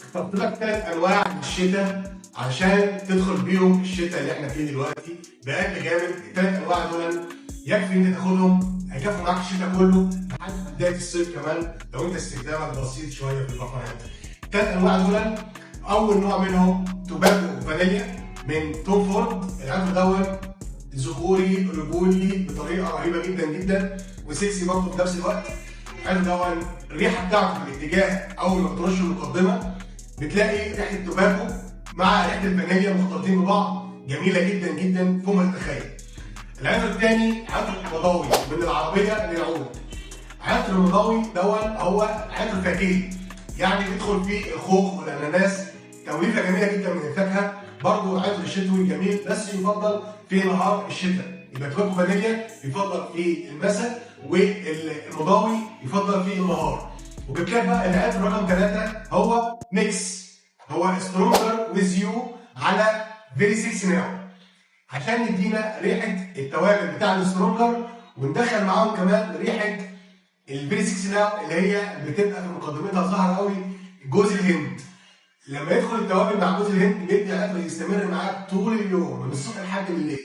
اخترت لك 3 انواع من الشتاء عشان تدخل بيهم الشتاء اللي احنا فيه دلوقتي بقلب جامد. ال3 انواع دول يكفي ان انت تاخدهم، هيكفوا معاك الشتاء كله لحد بدايه الصيف كمان لو انت استخدامك بسيط شويه في البقرات. ال3 انواع دول اول نوع منهم توباكو فانيليا من توم فورد. العطر دوت ذكوري رجولي بطريقه رهيبه جدا جدا وسكسي برضه في نفس الوقت. العطر دوت الريحه بتاعته في الاتجاه اول ما بترش المقدمه بتلاقي ريحه التوباكو مع ريحه الفانيليا مختلطين ببعض، جميله جدا جدا فوق ما تتخيل. العطر الثاني عطر مضاوي من العربيه للعود. عطر المضاوي دوت هو عطر فاكهي، يعني بيدخل فيه الخوخ والاناناس، توليفه جميله جدا من الفاكهه. برضه عطر شتوي جميل بس يفضل في نهار الشتاء، يبقى توباكو فانيليا يفضل في المساء والمضاوي يفضل في النهار. وجبت لك بقى العطر رقم 3 هو ميكس، هو سترونجر ويز يو على فيري 6 ناو، عشان يدينا ريحه التوابل بتاع السترونجر وندخل معاهم كمان ريحه الفيري 6 ناو اللي هي بتبقى في مقدمتها ظاهره قوي جوز الهند. لما يدخل التوابل مع جوز الهند بيدي عطر يستمر معاك طول اليوم من الصبح لحد بالليل.